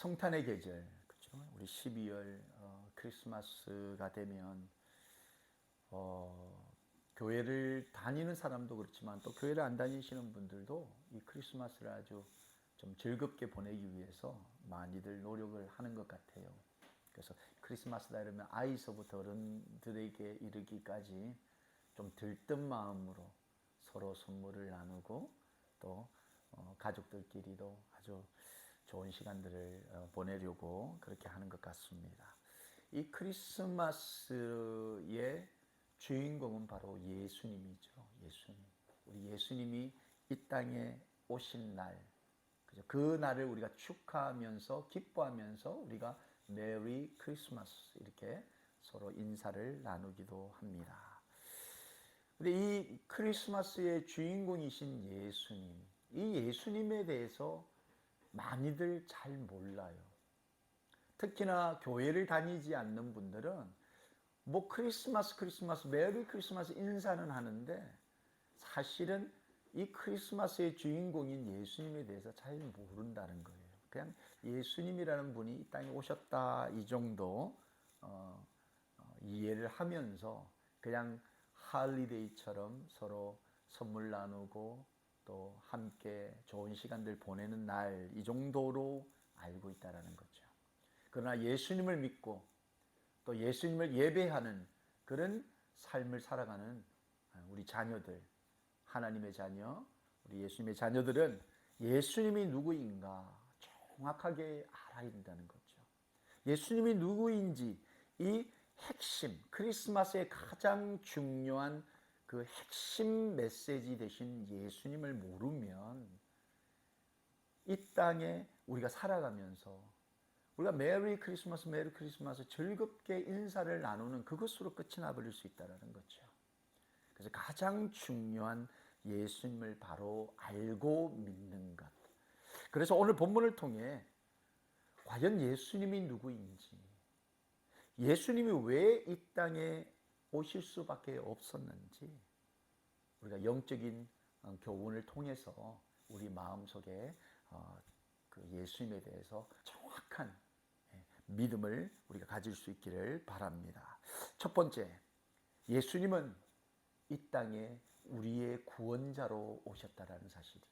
성탄의 계절, 그렇죠? 우리 12월 크리스마스가 되면 교회를 다니는 사람도 그렇지만 또 교회를 안 다니시는 분들도 이 크리스마스를 아주 좀 즐겁게 보내기 위해서 많이들 노력을 하는 것 같아요. 그래서 크리스마스다 이러면 아이서부터 어른들에게 이르기까지 좀 들뜬 마음으로 서로 선물을 나누고 또 가족들끼리도 아주 좋은 시간들을 보내려고 그렇게 하는 것 같습니다. 이 크리스마스의 주인공은 바로 예수님이죠. 예수님. 우리 예수님이 이 땅에 오신 날, 그죠? 그 날을 우리가 축하하면서 기뻐하면서 우리가 메리 크리스마스 이렇게 서로 인사를 나누기도 합니다. 근데 이 크리스마스의 주인공이신 예수님, 이 예수님에 대해서 많이들 잘 몰라요. 특히나 교회를 다니지 않는 분들은 뭐 크리스마스, 메리 크리스마스 인사는 하는데 사실은 이 크리스마스의 주인공인 예수님에 대해서 잘 모른다는 거예요. 그냥 예수님이라는 분이 이 땅에 오셨다 이 정도 이해를 하면서 그냥 할리데이처럼 서로 선물 나누고 또 함께 좋은 시간들 보내는 날 이 정도로 알고 있다라는 거죠. 그러나 예수님을 믿고 또 예수님을 예배하는 그런 삶을 살아가는 우리 자녀들, 하나님의 자녀, 우리 예수님의 자녀들은 예수님이 누구인가 정확하게 알아야 된다는 거죠. 예수님이 누구인지 이 핵심, 크리스마스의 가장 중요한 그 핵심 메시지 되신 예수님을 모르면 이 땅에 우리가 살아가면서 우리가 메리 크리스마스 즐겁게 인사를 나누는 그것으로 끝이 나버릴 수 있다는 거죠. 그래서 가장 중요한 예수님을 바로 알고 믿는 것. 그래서 오늘 본문을 통해 과연 예수님이 누구인지, 예수님이 왜 이 땅에 오실 수밖에 없었는지 우리가 영적인 교훈을 통해서 우리 마음속에 그 예수님에 대해서 정확한 믿음을 우리가 가질 수 있기를 바랍니다. 첫 번째, 예수님은 이 땅에 우리의 구원자로 오셨다라는 사실이에요.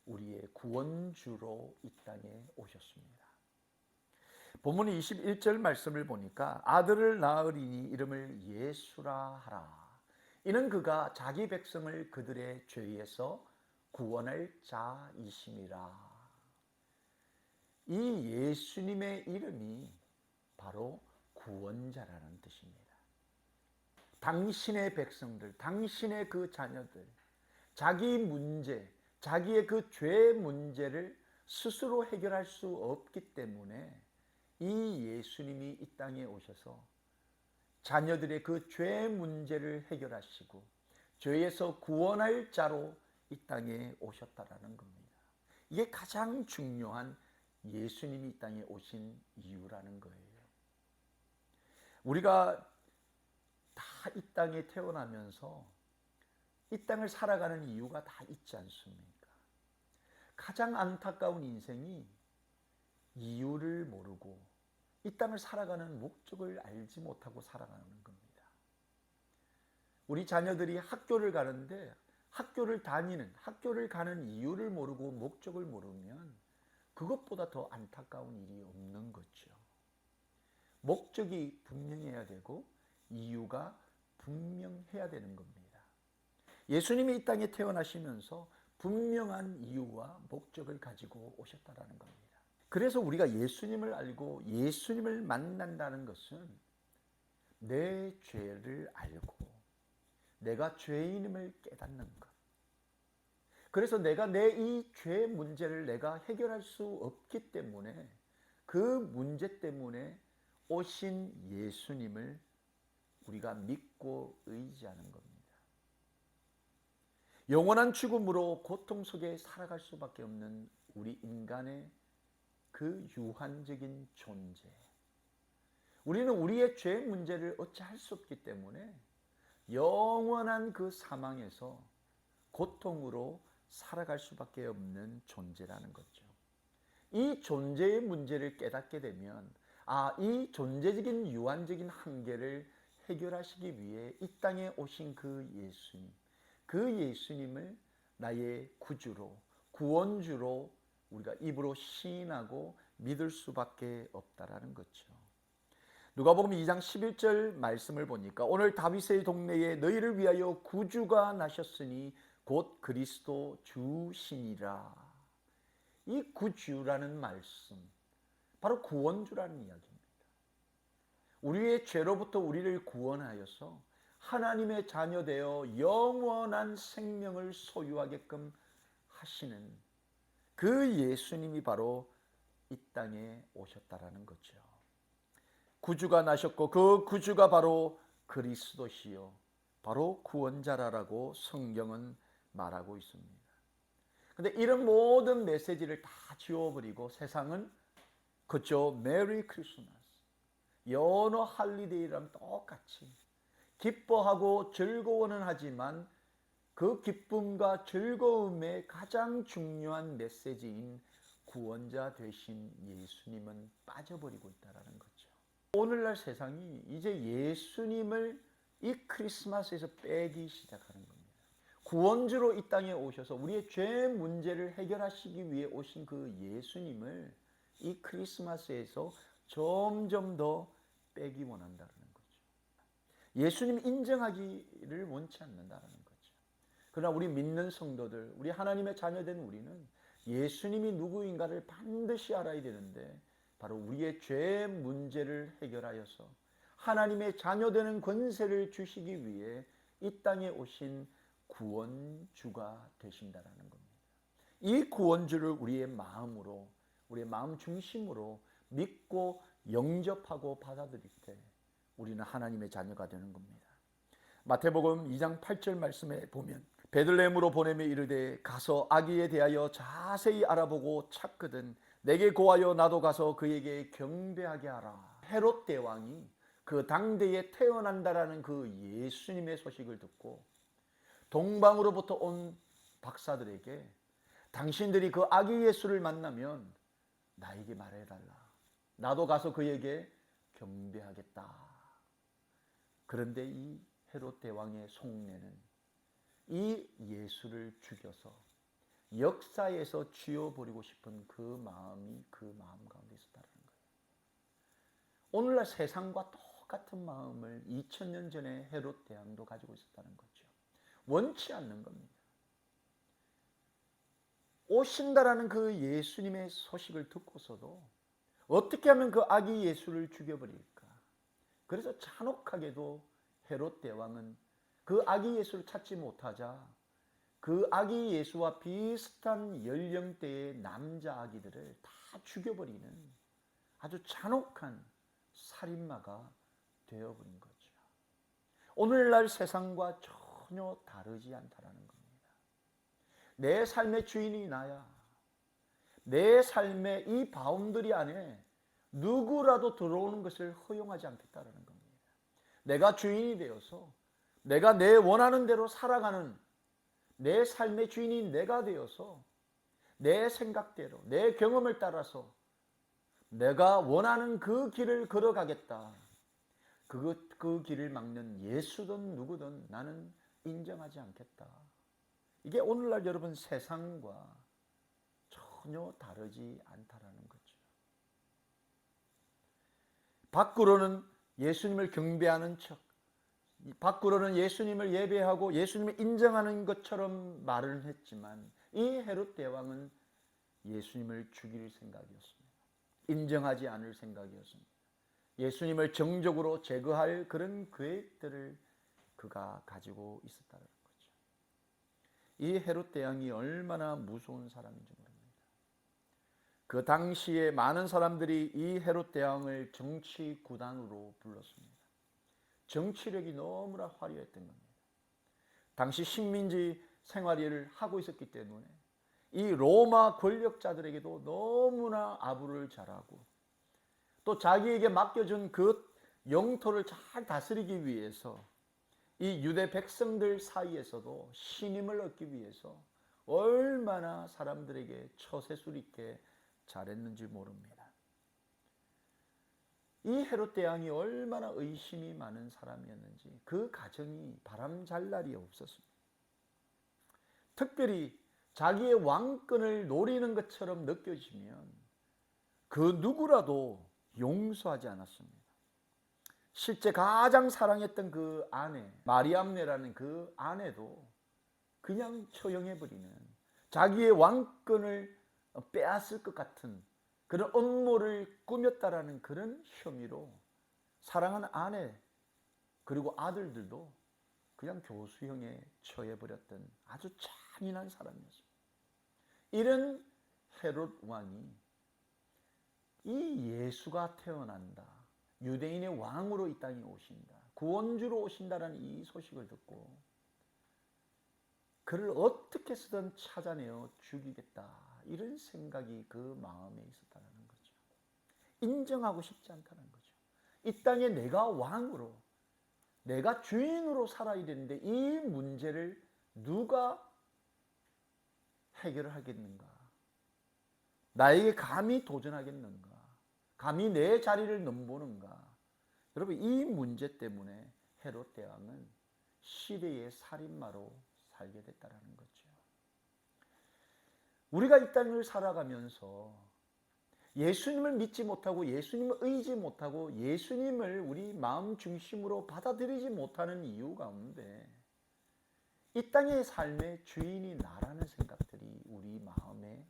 우리의 구원주로 이 땅에 오셨습니다. 본문 21절 말씀을 보니까 아들을 낳으리니 이름을 예수라 하라. 이는 그가 자기 백성을 그들의 죄에서 구원할 자이심이라. 이 예수님의 이름이 바로 구원자라는 뜻입니다. 당신의 백성들, 당신의 그 자녀들, 자기 문제, 자기의 그 죄 문제를 스스로 해결할 수 없기 때문에 이 예수님이 이 땅에 오셔서 자녀들의 그 죄 문제를 해결하시고 죄에서 구원할 자로 이 땅에 오셨다라는 겁니다. 이게 가장 중요한 예수님이 이 땅에 오신 이유라는 거예요. 우리가 다 이 땅에 태어나면서 이 땅을 살아가는 이유가 다 있지 않습니까? 가장 안타까운 인생이 이유를 모르고 이 땅을 살아가는 목적을 알지 못하고 살아가는 겁니다. 우리 자녀들이 학교를 가는데 학교를 가는 이유를 모르고 목적을 모르면 그것보다 더 안타까운 일이 없는 거죠. 목적이 분명해야 되고 이유가 분명해야 되는 겁니다. 예수님이 이 땅에 태어나시면서 분명한 이유와 목적을 가지고 오셨다라는 겁니다. 그래서 우리가 예수님을 알고 예수님을 만난다는 것은 내 죄를 알고 내가 죄인임을 깨닫는 것. 그래서 내가 내 이 죄 문제를 내가 해결할 수 없기 때문에 그 문제 때문에 오신 예수님을 우리가 믿고 의지하는 겁니다. 영원한 죽음으로 고통 속에 살아갈 수밖에 없는 우리 인간의 그 유한적인 존재. 우리는 우리의 죄 문제를 어찌할 수 없기 때문에 영원한 그 사망에서 고통으로 살아갈 수밖에 없는 존재라는 거죠. 이 존재의 문제를 깨닫게 되면 이 존재적인 유한적인 한계를 해결하시기 위해 이 땅에 오신 그 예수님, 그 예수님을 나의 구주로, 구원주로 우리가 입으로 시인하고 믿을 수밖에 없다라는 거죠. 누가복음 2장 11절 말씀을 보니까 오늘 다윗의 동네에 너희를 위하여 구주가 나셨으니 곧 그리스도 주시니라. 이 구주라는 말씀, 바로 구원주라는 이야기입니다. 우리의 죄로부터 우리를 구원하여서 하나님의 자녀 되어 영원한 생명을 소유하게끔 하시는 그 예수님이 바로 이 땅에 오셨다라는 거죠. 구주가 나셨고 그 구주가 바로 그리스도시요 바로 구원자라고 성경은 말하고 있습니다. 근데 이런 모든 메시지를 다 지워버리고 세상은 그죠, 메리 크리스마스, 연어 할리데이랑 똑같이 기뻐하고 즐거워는 하지만 그 기쁨과 즐거움의 가장 중요한 메시지인 구원자 되신 예수님은 빠져버리고 있다는 거죠. 오늘날 세상이 이제 예수님을 이 크리스마스에서 빼기 시작하는 겁니다. 구원주로 이 땅에 오셔서 우리의 죄 문제를 해결하시기 위해 오신 그 예수님을 이 크리스마스에서 점점 더 빼기 원한다는 거죠. 예수님 인정하기를 원치 않는다는 거죠. 그러나 우리 믿는 성도들, 우리 하나님의 자녀된 우리는 예수님이 누구인가를 반드시 알아야 되는데 바로 우리의 죄 문제를 해결하여서 하나님의 자녀되는 권세를 주시기 위해 이 땅에 오신 구원주가 되신다라는 겁니다. 이 구원주를 우리의 마음으로, 우리의 마음 중심으로 믿고 영접하고 받아들일 때 우리는 하나님의 자녀가 되는 겁니다. 마태복음 2장 8절 말씀에 보면 베들레헴으로 보내며 이르되 가서 아기에 대하여 자세히 알아보고 찾거든 내게 고하여 나도 가서 그에게 경배하게 하라. 헤롯 대왕이 그 당대에 태어난다라는 그 예수님의 소식을 듣고 동방으로부터 온 박사들에게 당신들이 그 아기 예수를 만나면 나에게 말해달라. 나도 가서 그에게 경배하겠다. 그런데 이 헤롯 대왕의 속내는 이 예수를 죽여서 역사에서 지워버리고 싶은 그 마음이 그 마음 가운데 있었다는 거예요. 오늘날 세상과 똑같은 마음을 2000년 전에 헤롯 대왕도 가지고 있었다는 거죠. 원치 않는 겁니다. 오신다라는 그 예수님의 소식을 듣고서도 어떻게 하면 그 아기 예수를 죽여버릴까? 그래서 잔혹하게도 헤롯 대왕은 그 아기 예수를 찾지 못하자 그 아기 예수와 비슷한 연령대의 남자 아기들을 다 죽여버리는 아주 잔혹한 살인마가 되어버린 거죠. 오늘날 세상과 전혀 다르지 않다라는 겁니다. 내 삶의 주인이 나야. 내 삶의 이 바운더리 안에 누구라도 들어오는 것을 허용하지 않겠다라는 겁니다. 내가 주인이 되어서 내가 내 원하는 대로 살아가는 내 삶의 주인이 내가 되어서 내 생각대로 내 경험을 따라서 내가 원하는 그 길을 걸어가겠다. 그 길을 막는 예수든 누구든 나는 인정하지 않겠다. 이게 오늘날 여러분 세상과 전혀 다르지 않다라는 거죠. 밖으로는 예수님을 경배하는 척, 밖으로는 예수님을 예배하고 예수님을 인정하는 것처럼 말을 했지만 이 헤롯 대왕은 예수님을 죽일 생각이었습니다. 인정하지 않을 생각이었습니다. 예수님을 정적으로 제거할 그런 계획들을 그가 가지고 있었다는 거죠. 이 헤롯 대왕이 얼마나 무서운 사람인지 모릅니다. 그 당시에 많은 사람들이 이 헤롯 대왕을 정치 구단으로 불렀습니다. 정치력이 너무나 화려했던 겁니다. 당시 식민지 생활을 하고 있었기 때문에 이 로마 권력자들에게도 너무나 아부를 잘하고 또 자기에게 맡겨준 그 영토를 잘 다스리기 위해서 이 유대 백성들 사이에서도 신임을 얻기 위해서 얼마나 사람들에게 처세술 있게 잘했는지 모릅니다. 이 헤롯 대왕이 얼마나 의심이 많은 사람이었는지 그 가정이 바람잘 날이 없었습니다. 특별히 자기의 왕권을 노리는 것처럼 느껴지면 그 누구라도 용서하지 않았습니다. 실제 가장 사랑했던 그 아내, 마리암네라는 그 아내도 그냥 처형해버리는, 자기의 왕권을 빼앗을 것 같은 그런 음모를 꾸몄다라는 그런 혐의로 사랑하는 아내 그리고 아들들도 그냥 교수형에 처해버렸던 아주 잔인한 사람이었습니다. 이런 헤롯 왕이 이 예수가 태어난다, 유대인의 왕으로 이 땅에 오신다, 구원주로 오신다라는 이 소식을 듣고 그를 어떻게 쓰든 찾아내어 죽이겠다, 이런 생각이 그 마음에 있었다는 거죠. 인정하고 싶지 않다는 거죠. 이 땅에 내가 왕으로, 내가 주인으로 살아야 되는데 이 문제를 누가 해결을 하겠는가? 나에게 감히 도전하겠는가? 감히 내 자리를 넘보는가? 여러분, 이 문제 때문에 헤롯 대왕은 시대의 살인마로 살게 됐다는 거죠. 우리가 이 땅을 살아가면서 예수님을 믿지 못하고 예수님을 의지 못하고 예수님을 우리 마음 중심으로 받아들이지 못하는 이유 가운데 이 땅의 삶의 주인이 나라는 생각들이 우리 마음에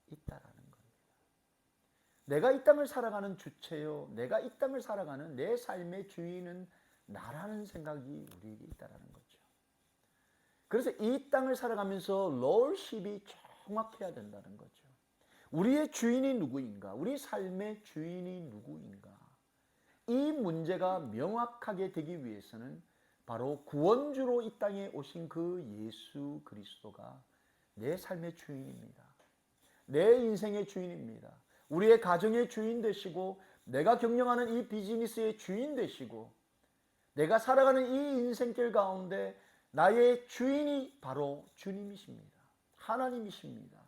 있다라는 겁니다. 내가 이 땅을 살아가는 주체요, 내가 이 땅을 살아가는 내 삶의 주인은 나라는 생각이 우리에게 있다라는 거죠. 그래서 이 땅을 살아가면서 롤십이 정확해야 된다는 거죠. 우리의 주인이 누구인가? 우리 삶의 주인이 누구인가? 이 문제가 명확하게 되기 위해서는 바로 구원주로 이 땅에 오신 그 예수 그리스도가 내 삶의 주인입니다. 내 인생의 주인입니다. 우리의 가정의 주인 되시고, 내가 경영하는 이 비즈니스의 주인 되시고, 내가 살아가는 이 인생길 가운데 나의 주인이 바로 주님이십니다. 하나님이십니다.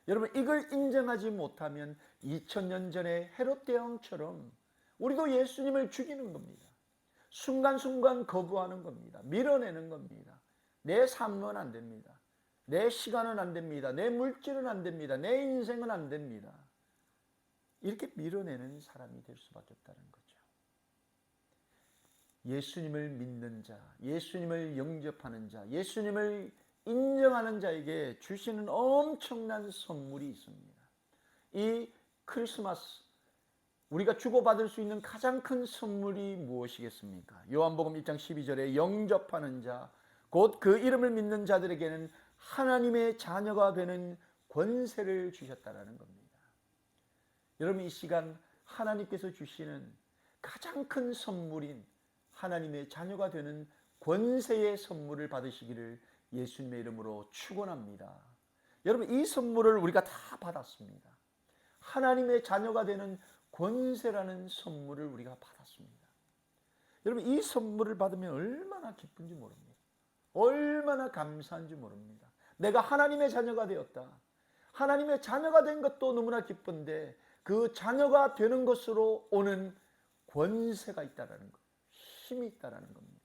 여러분, 이걸 인정하지 못하면 2000년 전에 헤롯 대왕처럼 우리도 예수님을 죽이는 겁니다. 순간순간 거부하는 겁니다. 밀어내는 겁니다. 내 삶은 안 됩니다. 내 시간은 안 됩니다. 내 물질은 안 됩니다. 내 인생은 안 됩니다. 이렇게 밀어내는 사람이 될 수밖에 없다는 거죠. 예수님을 믿는 자, 예수님을 영접하는 자, 예수님을 인정하는 자에게 주시는 엄청난 선물이 있습니다. 이 크리스마스 우리가 주고받을 수 있는 가장 큰 선물이 무엇이겠습니까? 요한복음 1장 12절에 영접하는 자, 곧 그 이름을 믿는 자들에게는 하나님의 자녀가 되는 권세를 주셨다라는 겁니다. 여러분, 이 시간 하나님께서 주시는 가장 큰 선물인 하나님의 자녀가 되는 권세의 선물을 받으시기를 예수님의 이름으로 축원합니다. 여러분, 이 선물을 우리가 다 받았습니다. 하나님의 자녀가 되는 권세라는 선물을 우리가 받았습니다. 여러분, 이 선물을 받으면 얼마나 기쁜지 모릅니다. 얼마나 감사한지 모릅니다. 내가 하나님의 자녀가 되었다. 하나님의 자녀가 된 것도 너무나 기쁜데 그 자녀가 되는 것으로 오는 권세가 있다라는 것, 힘이 있다라는 겁니다.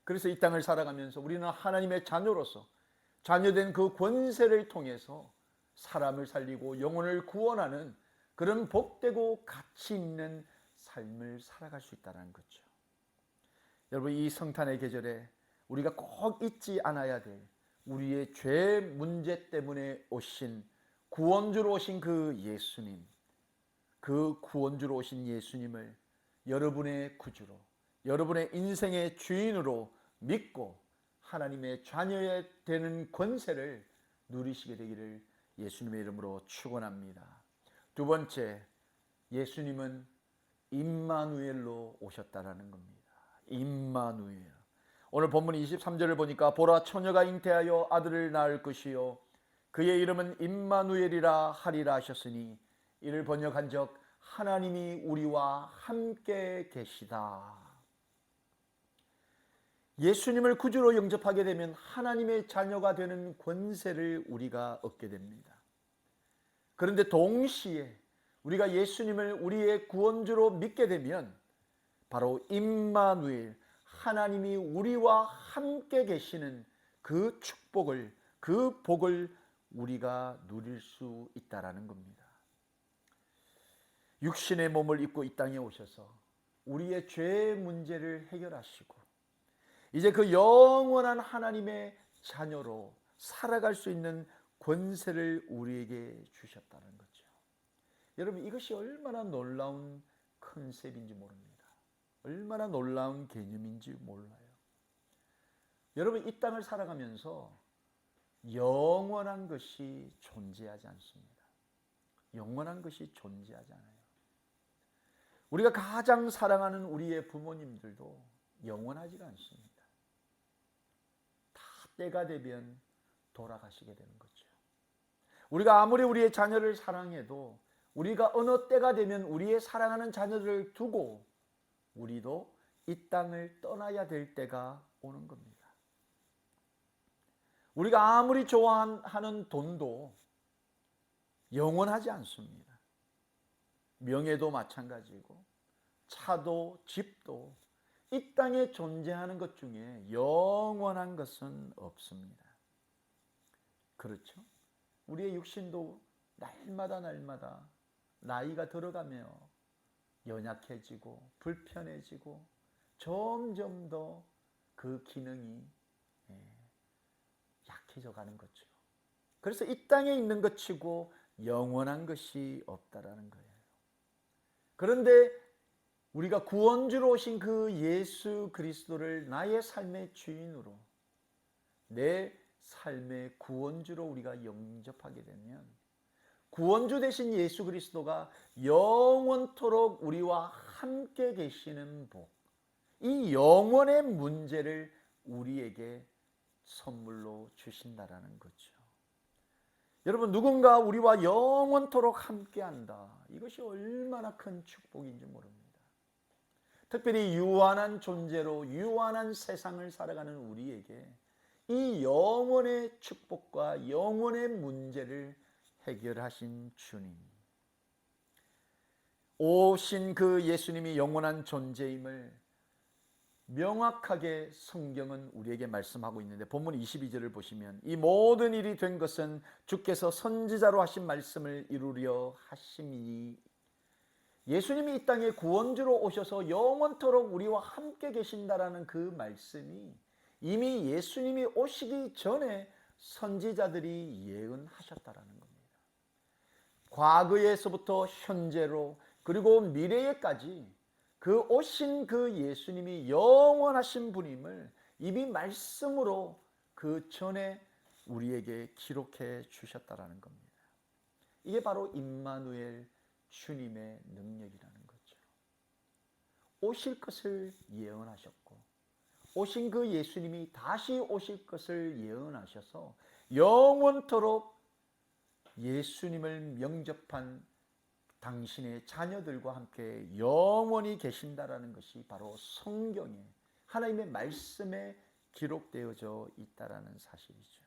그래서 이 땅을 살아가면서 우리는 하나님의 자녀로서 자녀된 그 권세를 통해서 사람을 살리고 영혼을 구원하는 그런 복되고 가치 있는 삶을 살아갈 수 있다는 거죠. 여러분, 이 성탄의 계절에 우리가 꼭 잊지 않아야 될 우리의 죄 문제 때문에 오신 구원주로 오신 그 예수님, 그 구원주로 오신 예수님을 여러분의 구주로, 여러분의 인생의 주인으로 믿고 하나님의 자녀가 되는 권세를 누리시게 되기를 예수님의 이름으로 축원합니다. 두 번째, 예수님은 임마누엘로 오셨다라는 겁니다. 임마누엘. 오늘 본문 23절을 보니까 보라, 처녀가 잉태하여 아들을 낳을 것이요 그의 이름은 임마누엘이라 하리라 하셨으니 이를 번역한적 하나님이 우리와 함께 계시다. 예수님을 구주로 영접하게 되면 하나님의 자녀가 되는 권세를 우리가 얻게 됩니다. 그런데 동시에 우리가 예수님을 우리의 구원주로 믿게 되면 바로 임마누엘, 하나님이 우리와 함께 계시는 그 축복을, 그 복을 우리가 누릴 수 있다라는 겁니다. 육신의 몸을 입고 이 땅에 오셔서 우리의 죄 문제를 해결하시고 이제 그 영원한 하나님의 자녀로 살아갈 수 있는 권세를 우리에게 주셨다는 거죠. 여러분, 이것이 얼마나 놀라운 컨셉인지 모릅니다. 얼마나 놀라운 개념인지 몰라요. 여러분, 이 땅을 살아가면서 영원한 것이 존재하지 않습니다. 영원한 것이 존재하지 않아요. 우리가 가장 사랑하는 우리의 부모님들도 영원하지가 않습니다. 다 때가 되면 돌아가시게 되는 거죠. 우리가 아무리 우리의 자녀를 사랑해도 우리가 어느 때가 되면 우리의 사랑하는 자녀들을 두고 우리도 이 땅을 떠나야 될 때가 오는 겁니다. 우리가 아무리 좋아하는 돈도 영원하지 않습니다. 명예도 마찬가지고 차도 집도 이 땅에 존재하는 것 중에 영원한 것은 없습니다. 그렇죠? 우리의 육신도 날마다 나이가 들어가며 연약해지고 불편해지고 점점 더 그 기능이 약해져 가는 거죠. 그래서 이 땅에 있는 것 치고 영원한 것이 없다라는 거예요. 그런데 우리가 구원주로 오신 그 예수 그리스도를 나의 삶의 주인으로, 내 삶의 구원주로 우리가 영접하게 되면 구원주 되신 예수 그리스도가 영원토록 우리와 함께 계시는 복, 이 영원의 문제를 우리에게 선물로 주신다라는 거죠. 여러분, 누군가 우리와 영원토록 함께한다. 이것이 얼마나 큰 축복인지 모릅니다. 특별히 유한한 존재로 유한한 세상을 살아가는 우리에게 이 영원의 축복과 영원의 문제를 해결하신 주님, 오신 그 예수님이 영원한 존재임을 명확하게 성경은 우리에게 말씀하고 있는데, 본문 22절을 보시면 이 모든 일이 된 것은 주께서 선지자로 하신 말씀을 이루려 하심이니, 예수님이 이 땅에 구원주로 오셔서 영원토록 우리와 함께 계신다라는 그 말씀이 이미 예수님이 오시기 전에 선지자들이 예언하셨다라는 겁니다. 과거에서부터 현재로 그리고 미래에까지 그 오신 그 예수님이 영원하신 분임을 이미 말씀으로 그 전에 우리에게 기록해 주셨다라는 겁니다. 이게 바로 임마누엘 주님의 능력이라는 거죠. 오실 것을 예언하셨고 오신 그 예수님이 다시 오실 것을 예언하셔서 영원토록 예수님을 명접한 당신의 자녀들과 함께 영원히 계신다라는 것이 바로 성경에, 하나님의 말씀에 기록되어져 있다라는 사실이죠.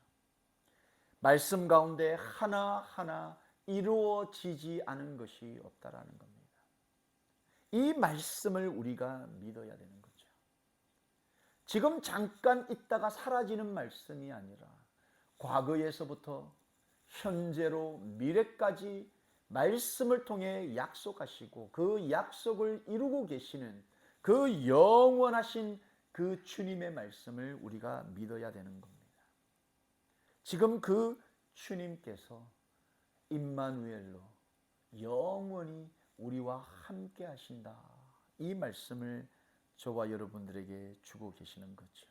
말씀 가운데 하나하나 이루어지지 않은 것이 없다라는 겁니다. 이 말씀을 우리가 믿어야 되는 거죠. 지금 잠깐 있다가 사라지는 말씀이 아니라 과거에서부터 현재로 미래까지 말씀을 통해 약속하시고 그 약속을 이루고 계시는 그 영원하신 그 주님의 말씀을 우리가 믿어야 되는 겁니다. 지금 그 주님께서 임마누엘로 영원히 우리와 함께 하신다, 이 말씀을 저와 여러분들에게 주고 계시는 거죠.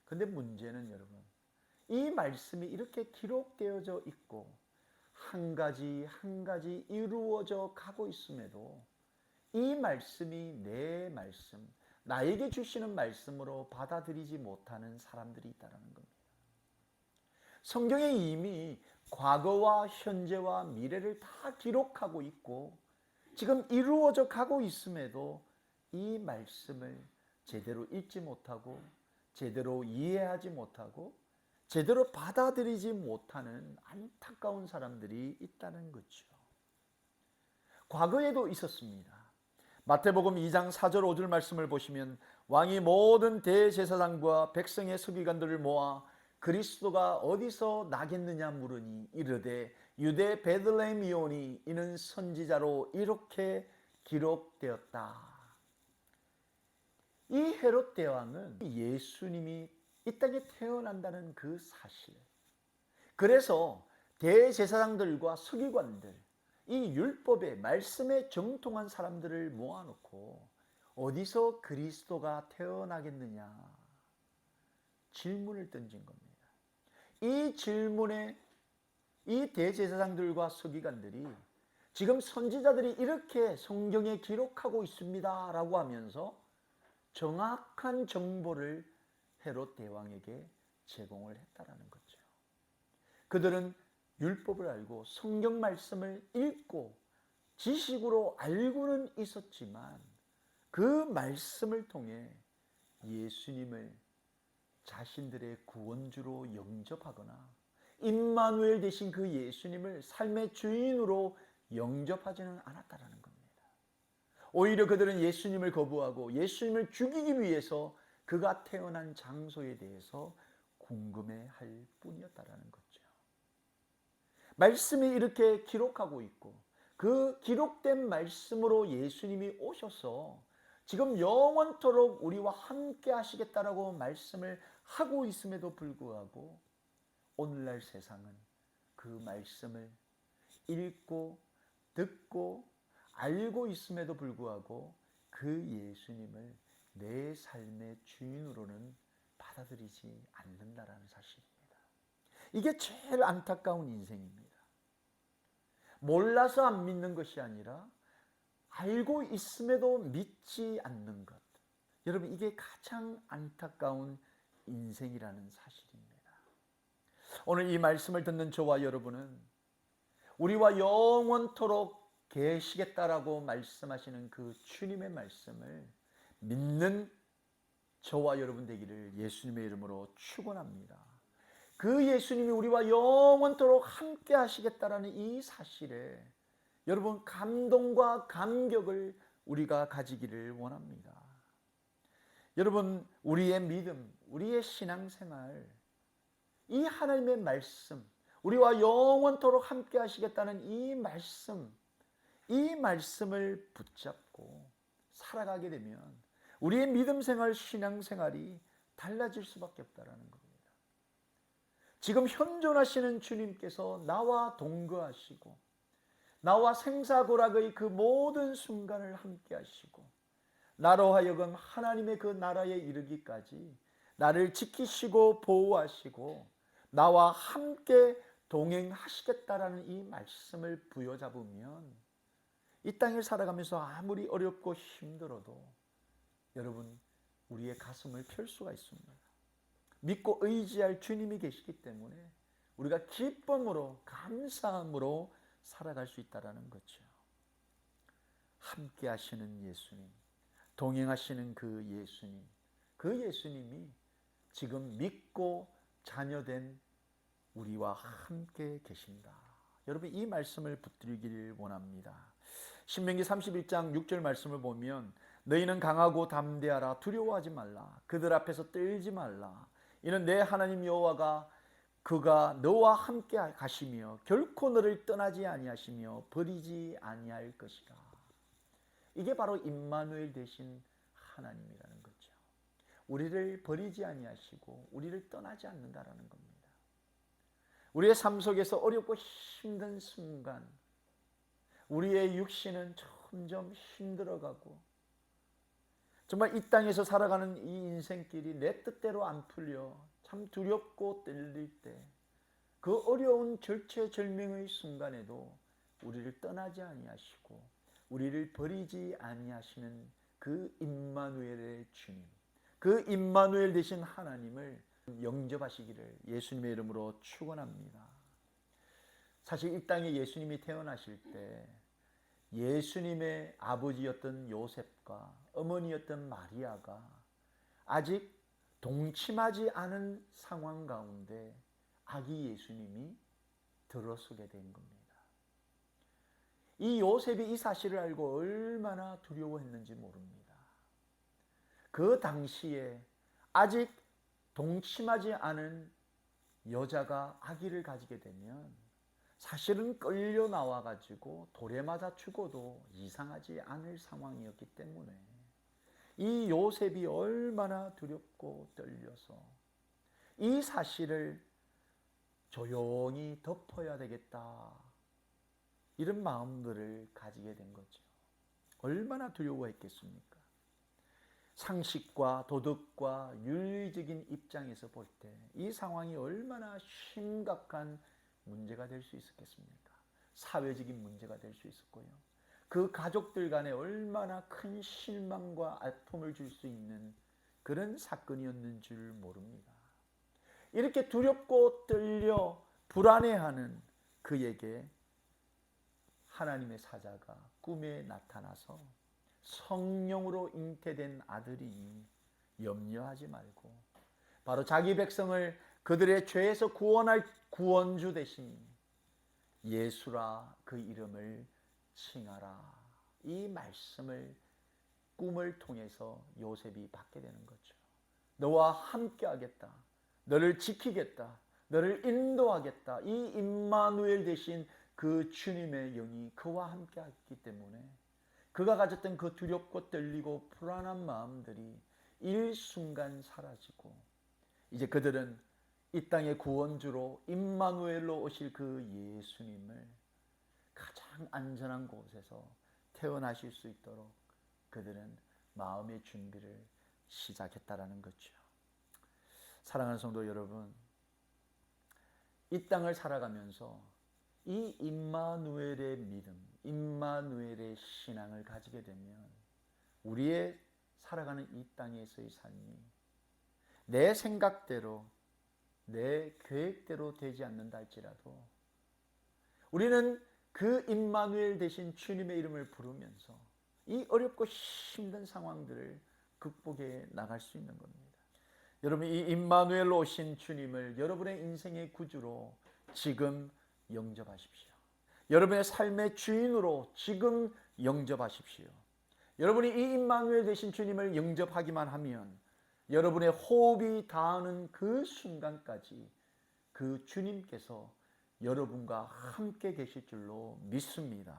근데 문제는 여러분, 이 말씀이 이렇게 기록되어져 있고 한 가지 한 가지 이루어져 가고 있음에도 이 말씀이 내 말씀, 나에게 주시는 말씀으로 받아들이지 못하는 사람들이 있다는 겁니다. 성경에 이미 과거와 현재와 미래를 다 기록하고 있고 지금 이루어져 가고 있음에도 이 말씀을 제대로 읽지 못하고 제대로 이해하지 못하고 제대로 받아들이지 못하는 안타까운 사람들이 있다는 거죠. 과거에도 있었습니다. 마태복음 2장 4절 5절 말씀을 보시면 왕이 모든 대제사장과 백성의 서기관들을 모아 그리스도가 어디서 나겠느냐 물으니 이르되 유대 베들레헴이오니 이는 선지자로 이렇게 기록되었다. 이 헤롯 대왕은 예수님이 이 땅에 태어난다는 그 사실, 그래서 대제사장들과 서기관들, 이 율법의 말씀에 정통한 사람들을 모아놓고 어디서 그리스도가 태어나겠느냐 질문을 던진 겁니다. 이 질문에 이 대제사장들과 서기관들이 지금 선지자들이 이렇게 성경에 기록하고 있습니다 라고 하면서 정확한 정보를 헤롯 대왕에게 제공을 했다라는 거죠. 그들은 율법을 알고 성경 말씀을 읽고 지식으로 알고는 있었지만 그 말씀을 통해 예수님을 자신들의 구원주로 영접하거나 임마누엘 되신 그 예수님을 삶의 주인으로 영접하지는 않았다라는 겁니다. 오히려 그들은 예수님을 거부하고 예수님을 죽이기 위해서 그가 태어난 장소에 대해서 궁금해할 뿐이었다라는 거죠. 말씀이 이렇게 기록하고 있고 그 기록된 말씀으로 예수님이 오셔서 지금 영원토록 우리와 함께 하시겠다라고 말씀을 하고 있음에도 불구하고 오늘날 세상은 그 말씀을 읽고 듣고 알고 있음에도 불구하고 그 예수님을 내 삶의 주인으로는 받아들이지 않는다라는 사실입니다. 이게 제일 안타까운 인생입니다. 몰라서 안 믿는 것이 아니라 알고 있음에도 믿지 않는 것. 여러분, 이게 가장 안타까운 인생이라는 사실입니다. 오늘 이 말씀을 듣는 저와 여러분은 우리와 영원토록 계시겠다라고 말씀하시는 그 주님의 말씀을 믿는 저와 여러분 되기를 예수님의 이름으로 축원합니다. 그 예수님이 우리와 영원토록 함께 하시겠다라는 이 사실에 여러분 감동과 감격을 우리가 가지기를 원합니다. 여러분, 우리의 믿음, 우리의 신앙생활, 이 하나님의 말씀, 우리와 영원토록 함께 하시겠다는 이 말씀을 붙잡고 살아가게 되면 우리의 믿음 생활, 신앙 생활이 달라질 수밖에 없다라는 겁니다. 지금 현존하시는 주님께서 나와 동거하시고 나와 생사고락의 그 모든 순간을 함께 하시고 나로 하여금 하나님의 그 나라에 이르기까지 나를 지키시고 보호하시고 나와 함께 동행하시겠다라는 이 말씀을 부여잡으면 이 땅을 살아가면서 아무리 어렵고 힘들어도 여러분 우리의 가슴을 펼 수가 있습니다. 믿고 의지할 주님이 계시기 때문에 우리가 기쁨으로 감사함으로 살아갈 수 있다는 거죠. 함께 하시는 예수님, 동행하시는 그 예수님이 지금 믿고 자녀된 우리와 함께 계신다. 여러분, 이 말씀을 붙들기를 원합니다. 신명기 31장 6절 말씀을 보면 너희는 강하고 담대하라. 두려워하지 말라. 그들 앞에서 떨지 말라. 이는 내 하나님 여호와가 그가 너와 함께 가시며 결코 너를 떠나지 아니하시며 버리지 아니할 것이라. 이게 바로 임마누엘 되신 하나님이라는 거죠. 우리를 버리지 아니하시고 우리를 떠나지 않는다라는 겁니다. 우리의 삶 속에서 어렵고 힘든 순간 우리의 육신은 점점 힘들어가고 정말 이 땅에서 살아가는 이 인생길이 내 뜻대로 안 풀려 참 두렵고 떨릴 때 그 어려운 절체절명의 순간에도 우리를 떠나지 아니하시고 우리를 버리지 아니하시는 그 임마누엘의 주님, 그 임마누엘 되신 하나님을 영접하시기를 예수님의 이름으로 축원합니다. 사실 이 땅에 예수님이 태어나실 때 예수님의 아버지였던 요셉과 어머니였던 마리아가 아직 동침하지 않은 상황 가운데 아기 예수님이 들어서게 된 겁니다. 이 요셉이 이 사실을 알고 얼마나 두려워했는지 모릅니다. 그 당시에 아직 동침하지 않은 여자가 아기를 가지게 되면 사실은 끌려 나와가지고 돌에 맞아 죽어도 이상하지 않을 상황이었기 때문에 이 요셉이 얼마나 두렵고 떨려서 이 사실을 조용히 덮어야 되겠다, 이런 마음들을 가지게 된 거죠. 얼마나 두려워했겠습니까? 상식과 도덕과 윤리적인 입장에서 볼 때 이 상황이 얼마나 심각한 문제가 될 수 있었겠습니까? 사회적인 문제가 될 수 있었고요. 그 가족들 간에 얼마나 큰 실망과 아픔을 줄 수 있는 그런 사건이었는 줄 모릅니다. 이렇게 두렵고 떨려 불안해하는 그에게 하나님의 사자가 꿈에 나타나서 성령으로 잉태된 아들이니 염려하지 말고 바로 자기 백성을 그들의 죄에서 구원할 구원주 대신 예수라 그 이름을 칭하라, 이 말씀을 꿈을 통해서 요셉이 받게 되는 거죠. 너와 함께 하겠다, 너를 지키겠다, 너를 인도하겠다, 이 임마누엘 대신 그 주님의 영이 그와 함께 했기 때문에 그가 가졌던 그 두렵고 떨리고 불안한 마음들이 일순간 사라지고 이제 그들은 이 땅의 구원주로 임마누엘로 오실 그 예수님을 가장 안전한 곳에서 태어나실 수 있도록 그들은 마음의 준비를 시작했다라는 거죠. 사랑하는 성도 여러분, 이 땅을 살아가면서 이 임마누엘의 믿음, 임마누엘의 신앙을 가지게 되면 우리의 살아가는 이 땅에서의 삶이 내 생각대로, 내 계획대로 되지 않는다 할지라도 우리는 그 임마누엘 대신 주님의 이름을 부르면서 이 어렵고 힘든 상황들을 극복해 나갈 수 있는 겁니다. 여러분, 이 임마누엘로 오신 주님을 여러분의 인생의 구주로 지금 영접하십시오. 여러분의 삶의 주인으로 지금 영접하십시오. 여러분이 이 임마누엘 되신 주님을 영접하기만 하면 여러분의 호흡이 닿는 그 순간까지 그 주님께서 여러분과 함께 계실 줄로 믿습니다.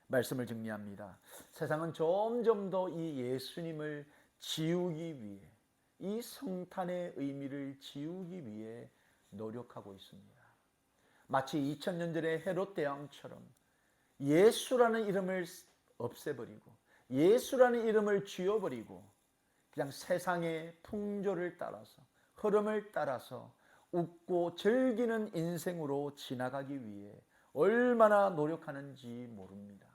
말씀을 정리합니다. 세상은 점점 더 이 예수님을 지우기 위해, 이 성탄의 의미를 지우기 위해 노력하고 있습니다. 마치 2000년 전의 헤롯 대왕처럼 예수라는 이름을 없애버리고 예수라는 이름을 지워버리고 그냥 세상의 풍조를 따라서, 흐름을 따라서 웃고 즐기는 인생으로 지나가기 위해 얼마나 노력하는지 모릅니다.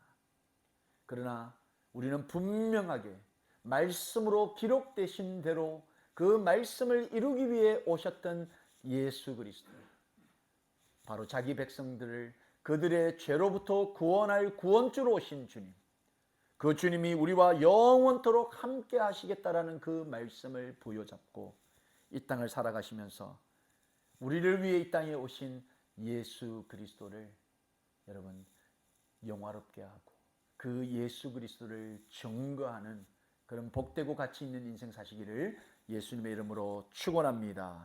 그러나 우리는 분명하게 말씀으로 기록되신 대로 그 말씀을 이루기 위해 오셨던 예수 그리스도, 바로 자기 백성들을 그들의 죄로부터 구원할 구원주로 오신 주님, 그 주님이 우리와 영원토록 함께 하시겠다라는 그 말씀을 부여잡고 이 땅을 살아가시면서 우리를 위해 이 땅에 오신 예수 그리스도를 여러분 영화롭게 하고 그 예수 그리스도를 증거하는 그런 복되고 가치 있는 인생 사시기를 예수님의 이름으로 축원합니다.